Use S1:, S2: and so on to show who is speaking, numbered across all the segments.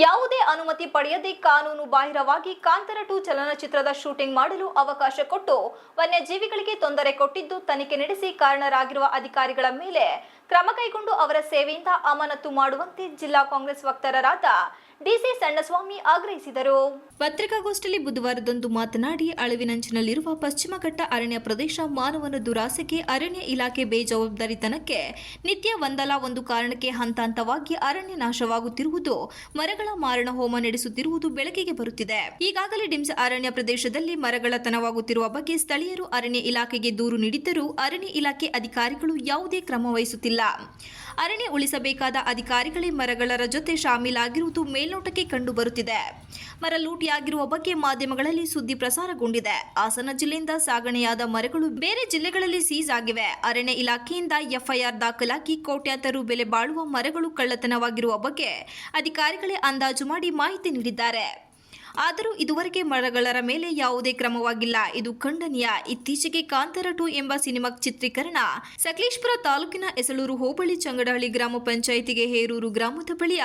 S1: ಯಾವುದೇ ಅನುಮತಿ ಪಡೆಯದೆ ಕಾನೂನು ಬಾಹಿರವಾಗಿ ಕಾಂತಾರ 2 ಚಲನಚಿತ್ರದ ಶೂಟಿಂಗ್ ಮಾಡಲು ಅವಕಾಶ ಕೊಟ್ಟು ವನ್ಯಜೀವಿಗಳಿಗೆ ತೊಂದರೆ ಕೊಟ್ಟಿದ್ದು ತನಿಖೆ ನಡೆಸಿ ಕಾರಣರಾಗಿರುವ ಅಧಿಕಾರಿಗಳ ಮೇಲೆ ಕ್ರಮ ಕೈಗೊಂಡು ಅವರ ಸೇವೆಯಿಂದ ಅಮಾನತು ಮಾಡುವಂತೆ ಜಿಲ್ಲಾ ಕಾಂಗ್ರೆಸ್ ವಕ್ತಾರರಾದ ಡಿಸಿ ಸಣ್ಣಸ್ವಾಮಿ ಆಗ್ರಹಿಸಿದರು. ಪತ್ರಿಕಾಗೋಷ್ಠಿಯಲ್ಲಿ ಬುಧವಾರದಂದು ಮಾತನಾಡಿ, ಅಳಿವಿನಂಚಿನಲ್ಲಿರುವ ಪಶ್ಚಿಮ ಘಟ್ಟ ಅರಣ್ಯ ಪ್ರದೇಶ ಮಾನವನ ದುರಾಸೆಗೆ, ಅರಣ್ಯ ಇಲಾಖೆ ಬೇಜವಾಬ್ದಾರಿತನಕ್ಕೆ, ನಿತ್ಯ ಒಂದಲ್ಲ ಒಂದು ಕಾರಣಕ್ಕೆ ಹಂತ ಹಂತವಾಗಿ ಅರಣ್ಯ ನಾಶವಾಗುತ್ತಿರುವುದು, ಮರಗಳ ಮಾರಣ ಹೋಮ ನಡೆಸುತ್ತಿರುವುದು ಬೆಳಕಿಗೆ ಬರುತ್ತಿದೆ. ಈಗಾಗಲೇ ಡಿಮ್ಸ್ ಅರಣ್ಯ ಪ್ರದೇಶದಲ್ಲಿ ಮರಗಳತನವಾಗುತ್ತಿರುವ ಬಗ್ಗೆ ಸ್ಥಳೀಯರು ಅರಣ್ಯ ಇಲಾಖೆಗೆ ದೂರು ನೀಡಿದ್ದರೂ ಅರಣ್ಯ ಇಲಾಖೆ ಅಧಿಕಾರಿಗಳು ಯಾವುದೇ ಕ್ರಮ ವಹಿಸುತ್ತಿಲ್ಲ. ಅರಣ್ಯ ಉಳಿಸಬೇಕಾದ ಅಧಿಕಾರಿಗಳೇ ಮರಗಳರ ಜೊತೆ ಶಾಮೀಲಾಗಿರುವುದು ಮೇಲ್ನೋಟಕ್ಕೆ ಕಂಡು ಬರುತ್ತಿದೆ. ಮರ ಲೂಟಿಯಾಗಿರುವ ಬಗ್ಗೆ ಮಾಧ್ಯಮಗಳಲ್ಲಿ ಸುದ್ದಿ ಪ್ರಸಾರಗೊಂಡಿದೆ. ಹಾಸನ ಜಿಲ್ಲೆಯಿಂದ ಸಾಗಣೆಯಾದ ಮರಗಳು ಬೇರೆ ಜಿಲ್ಲೆಗಳಲ್ಲಿ ಸೀಸ್ ಆಗಿವೆ. ಅರಣ್ಯ ಇಲಾಖೆಯಿಂದ ಎಫ್ಐಆರ್ ದಾಖಲಾಗಿ ಕೋಟ್ಯಾಂತರ ರು ಬೆಲೆ ಬಾಳುವ ಮರಗಳು ಕಳ್ಳತನವಾಗಿರುವ ಬಗ್ಗೆ ಅಧಿಕಾರಿಗಳೇ ಅಂದಾಜು ಮಾಡಿ ಮಾಹಿತಿ ನೀಡಿದ್ದಾರೆ. ಆದರೂ ಇದುವರೆಗೆ ಮರಗಳರ ಮೇಲೆ ಯಾವುದೇ ಕ್ರಮವಾಗಿಲ್ಲ. ಇದು ಖಂಡನೀಯ. ಇತ್ತೀಚೆಗೆ ಕಾಂತಾರ 2 ಎಂಬ ಸಿನಿಮಾ ಚಿತ್ರೀಕರಣ ಸಕಲೇಶಪುರ ತಾಲೂಕಿನ ಎಸಳೂರು ಹೋಬಳಿ ಚಂಗಡಹಳ್ಳಿ ಗ್ರಾಮ ಪಂಚಾಯಿತಿಗೆ ಹೇರೂರು ಗ್ರಾಮದ ಬಳಿಯ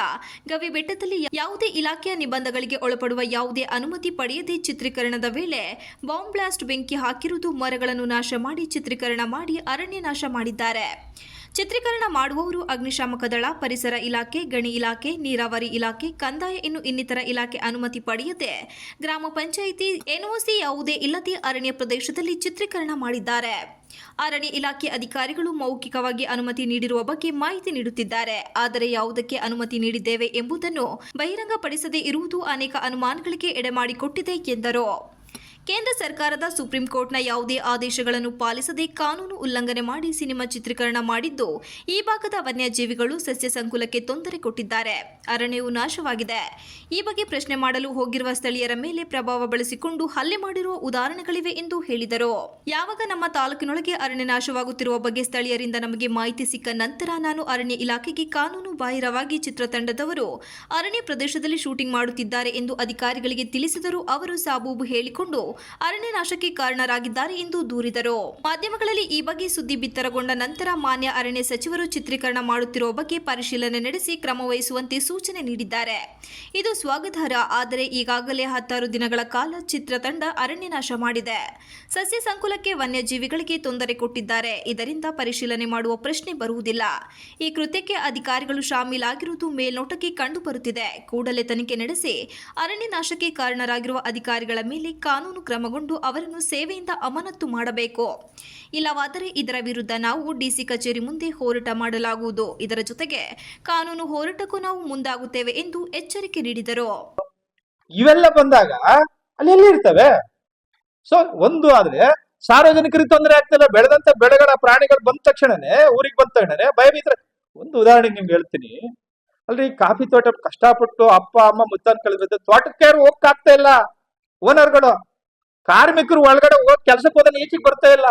S1: ಗವಿಬೆಟ್ಟದಲ್ಲಿ ಯಾವುದೇ ಇಲಾಖೆಯ ನಿಬಂಧಗಳಿಗೆ ಒಳಪಡುವ ಯಾವುದೇ ಅನುಮತಿ ಪಡೆಯದೆ ಚಿತ್ರೀಕರಣದ ವೇಳೆ ಬಾಂಬ್ ಬ್ಲಾಸ್ಟ್ ಬೆಂಕಿ ಹಾಕಿರುವುದು, ಮರಗಳನ್ನು ನಾಶ ಮಾಡಿ ಚಿತ್ರೀಕರಣ ಮಾಡಿ ಅರಣ್ಯ ನಾಶ ಮಾಡಿದ್ದಾರೆ. ಚಿತ್ರೀಕರಣ ಮಾಡುವವರು ಅಗ್ನಿಶಾಮಕ ದಳ, ಪರಿಸರ ಇಲಾಖೆ, ಗಣಿ ಇಲಾಖೆ, ನೀರಾವರಿ ಇಲಾಖೆ, ಕಂದಾಯ ಇನ್ನಿತರ ಇಲಾಖೆ ಅನುಮತಿ ಪಡೆಯದೆ ಗ್ರಾಮ ಪಂಚಾಯಿತಿ ಎನ್ಒಸಿ ಯಾವುದೇ ಇಲ್ಲದೆ ಅರಣ್ಯ ಪ್ರದೇಶದಲ್ಲಿ ಚಿತ್ರೀಕರಣ ಮಾಡಿದ್ದಾರೆ. ಅರಣ್ಯ ಇಲಾಖೆ ಅಧಿಕಾರಿಗಳು ಮೌಖಿಕವಾಗಿ ಅನುಮತಿ ನೀಡಿರುವ ಬಗ್ಗೆ ಮಾಹಿತಿ ನೀಡುತ್ತಿದ್ದಾರೆ. ಆದರೆ ಯಾವುದಕ್ಕೆ ಅನುಮತಿ ನೀಡಿದ್ದೇವೆ ಎಂಬುದನ್ನು ಬಹಿರಂಗಪಡಿಸದೇ ಇರುವುದು ಅನೇಕ ಅನುಮಾನಗಳಿಗೆ ಎಡೆಮಾಡಿಕೊಟ್ಟಿದೆ ಎಂದರು. ಕೇಂದ್ರ ಸರ್ಕಾರದ ಸುಪ್ರೀಂ ಕೋರ್ಟ್ನ ಯಾವುದೇ ಆದೇಶಗಳನ್ನು ಪಾಲಿಸದೆ ಕಾನೂನು ಉಲ್ಲಂಘನೆ ಮಾಡಿ ಸಿನಿಮಾ ಚಿತ್ರೀಕರಣ ಮಾಡಿದ್ದು, ಈ ಭಾಗದ ವನ್ಯಜೀವಿಗಳು ಸಸ್ಯ ಸಂಕುಲಕ್ಕೆ ತೊಂದರೆ ಕೊಟ್ಟಿದ್ದಾರೆ. ಅರಣ್ಯವು ನಾಶವಾಗಿದೆ. ಈ ಬಗ್ಗೆ ಪ್ರಶ್ನೆ ಮಾಡಲು ಹೋಗಿರುವ ಸ್ಥಳೀಯರ ಮೇಲೆ ಪ್ರಭಾವ ಬಳಸಿಕೊಂಡು ಹಲ್ಲೆ ಮಾಡಿರುವ ಉದಾಹರಣೆಗಳಿವೆ ಎಂದು ಹೇಳಿದರು. ಯಾವಾಗ ನಮ್ಮ ತಾಲೂಕಿನೊಳಗೆ ಅರಣ್ಯ ನಾಶವಾಗುತ್ತಿರುವ ಬಗ್ಗೆ ಸ್ಥಳೀಯರಿಂದ ನಮಗೆ ಮಾಹಿತಿ ಸಿಕ್ಕ ನಂತರ ನಾನು ಅರಣ್ಯ ಇಲಾಖೆಗೆ ಕಾನೂನು ಬಾಹಿರವಾಗಿ ಚಿತ್ರತಂಡದವರು ಅರಣ್ಯ ಪ್ರದೇಶದಲ್ಲಿ ಶೂಟಿಂಗ್ ಮಾಡುತ್ತಿದ್ದಾರೆ ಎಂದು ಅಧಿಕಾರಿಗಳಿಗೆ ತಿಳಿಸಿದರೂ ಅವರು ಸಾಬೂಬು ಹೇಳಿಕೊಂಡು ಅರಣ್ಯ ನಾಶಕ್ಕೆ ಕಾರಣರಾಗಿದ್ದಾರೆ ಎಂದು ದೂರಿದರು. ಮಾಧ್ಯಮಗಳಲ್ಲಿ ಈ ಬಗ್ಗೆ ಸುದ್ದಿ ಬಿತ್ತರಗೊಂಡ ನಂತರ ಮಾನ್ಯ ಅರಣ್ಯ ಸಚಿವರು ಚಿತ್ರೀಕರಣ ಮಾಡುತ್ತಿರುವ ಬಗ್ಗೆ ಪರಿಶೀಲನೆ ನಡೆಸಿ ಕ್ರಮ ವಹಿಸುವಂತೆ ಸೂಚನೆ ನೀಡಿದ್ದಾರೆ. ಇದು ಸ್ವಾಗತಾರ್ಹ. ಆದರೆ ಈಗಾಗಲೇ 10 ದಿನಗಳ ಕಾಲ ಚಿತ್ರತಂಡ ಅರಣ್ಯ ನಾಶ ಮಾಡಿದೆ. ಸಸ್ಯ ಸಂಕುಲಕ್ಕೆ ವನ್ಯಜೀವಿಗಳಿಗೆ ತೊಂದರೆ ಕೊಟ್ಟಿದ್ದಾರೆ. ಇದರಿಂದ ಪರಿಶೀಲನೆ ಮಾಡುವ ಪ್ರಶ್ನೆ ಬರುವುದಿಲ್ಲ. ಈ ಕೃತ್ಯಕ್ಕೆ ಅಧಿಕಾರಿಗಳು ಶಾಮೀಲಾಗಿರುವುದು ಮೇಲ್ನೋಟಕ್ಕೆ ಕಂಡು ಬರುತ್ತಿದೆ. ಕೂಡಲೇ ತನಿಖೆ ನಡೆಸಿ ಅರಣ್ಯ ನಾಶಕ್ಕೆ ಕಾರಣರಾಗಿರುವ ಅಧಿಕಾರಿಗಳ ಮೇಲೆ ಕಾನೂನು ಕ್ರಮಗೊಂಡು ಅವರನ್ನು ಸೇವೆಯಿಂದ ಅಮಾನತು ಮಾಡಬೇಕು. ಇಲ್ಲವಾದರೆ ಇದರ ವಿರುದ್ಧ ನಾವು ಡಿಸಿ ಕಚೇರಿ ಮುಂದೆ ಹೋರಾಟ ಮಾಡಲಾಗುವುದು. ಇದರ ಜೊತೆಗೆ ಕಾನೂನು ಹೋರಾಟಕ್ಕೂ ನಾವು ಮುಂದಾಗುತ್ತೇವೆ ಎಂದು ಎಚ್ಚರಿಕೆ ನೀಡಿದರು.
S2: ಇವೆಲ್ಲ ಬಂದಾಗ ಅಲ್ಲಿ ಎಲ್ಲಿ ಇರ್ತವೆ? ಸೊ ಒಂದು ಆದ್ರೆ ಸಾರ್ವಜನಿಕರಿಗೆ ತೊಂದರೆ ಆಗ್ತಿಲ್ಲ. ಬೆಳೆದಂತ ಬೆಳೆಗಳ ಪ್ರಾಣಿಗಳು ಬಂದ ತಕ್ಷಣನೇ ಊರಿಗೆ ಬಂದ ತಕ್ಷಣನೇ ಭಯಭೀತರ. ಒಂದು ಉದಾಹರಣೆಗೆ ನಿಮ್ಗೆ ಹೇಳ್ತೀನಿ. ಅಲ್ರಿ, ಕಾಫಿ ತೋಟ ಕಷ್ಟಪಟ್ಟು ಅಪ್ಪ ಅಮ್ಮ ಮುತ್ತನ್ ಕಳೆದ ತೋಟಕ್ಕೆ ಹೋಗಕ್ಕಾಗ್ತಾ ಇಲ್ಲ. ಓನರ್ಗಳು, ಕಾರ್ಮಿಕರು ಒಳಗಡೆ ಹೋಗಿ ಕೆಲ್ಸಕ್ಕೆ ಹೋದಲ್ಲಿ ಈಚೆಗೆ ಬರ್ತಾ ಇಲ್ಲ.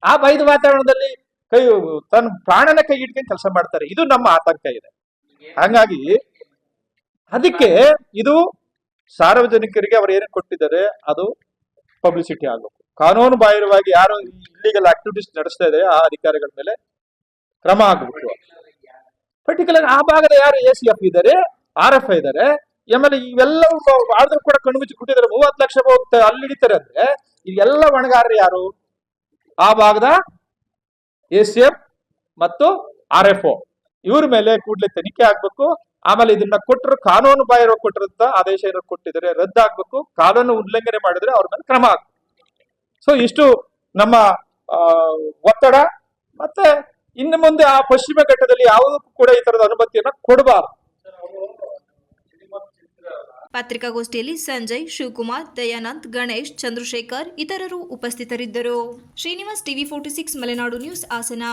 S2: ಆ ಭಯದ ವಾತಾವರಣದಲ್ಲಿ ತನ್ನ ಪ್ರಾಣನ ಕೈ ಇಟ್ಕೊಂಡು ಕೆಲಸ ಮಾಡ್ತಾರೆ. ಇದು ನಮ್ಮ ಆತಂಕ ಇದೆ. ಹಾಗಾಗಿ ಅದಕ್ಕೆ ಇದು ಸಾರ್ವಜನಿಕರಿಗೆ ಅವರು ಏನು ಕೊಟ್ಟಿದ್ದಾರೆ ಅದು ಪಬ್ಲಿಸಿಟಿ ಆಗಬೇಕು. ಕಾನೂನು ಬಾಹಿರವಾಗಿ ಯಾರು ಇಲ್ಲಿಗಲ್ ಆಕ್ಟಿವಿಟೀಸ್ ನಡೆಸ್ತಾ ಇದೆ ಆ ಅಧಿಕಾರಿಗಳ ಮೇಲೆ ಕ್ರಮ ಆಗಬೇಕು. ಪರ್ಟಿಕ್ಯುಲರ್ ಆ ಭಾಗದ ಯಾರು ACF ಇದ್ದಾರೆ, RF ಇದ್ದಾರೆ, ಆಮೇಲೆ ಇವೆಲ್ಲವೂ ಆದ್ರೂ ಕೂಡ ಕಣ್ಣು ಮುಚ್ಚಿ ಕೊಟ್ಟಿದ್ದಾರೆ. 30 ಲಕ್ಷ ಹೋಗ್ತಾರೆ ಅಲ್ಲಿ ಹಿಡಿತಾರೆ ಅಂದ್ರೆ ಇವೆಲ್ಲ ಹೊಣೆಗಾರರು ಯಾರು? ಆ ಭಾಗದ ACF ಮತ್ತು RFO ಇವ್ರ ಮೇಲೆ ಕೂಡಲೇ ತನಿಖೆ ಆಗ್ಬೇಕು. ಆಮೇಲೆ ಇದನ್ನ ಕೊಟ್ಟರು ಕಾನೂನು ಬಾಹಿರ ಕೊಟ್ಟಿರಂತ ಆದೇಶ ಏನಾದ್ರು ಕೊಟ್ಟಿದ್ದಾರೆ ರದ್ದಾಗ್ಬೇಕು. ಕಾನೂನು ಉಲ್ಲಂಘನೆ ಮಾಡಿದ್ರೆ ಅವ್ರ ಮೇಲೆ ಕ್ರಮ ಆಗ್ಬೇಕು. ಸೊ ಇಷ್ಟು ನಮ್ಮ ಒತ್ತಡ. ಮತ್ತೆ ಇನ್ನು ಮುಂದೆ ಆ ಪಶ್ಚಿಮ ಘಟ್ಟದಲ್ಲಿ ಯಾವುದಕ್ಕೂ ಕೂಡ ಈ ತರದ ಅನುಮತಿಯನ್ನ ಕೊಡಬಾರದು.
S1: ಪತ್ರಿಕಾಗೋಷ್ಠಿಯಲ್ಲಿ ಸಂಜಯ್, ಶಿವಕುಮಾರ್, ದಯಾನಂದ್, ಗಣೇಶ್, ಚಂದ್ರಶೇಖರ್ ಇತರರು ಉಪಸ್ಥಿತರಿದ್ದರು. Srinivas, TV 46 Malenadu news, Hassan.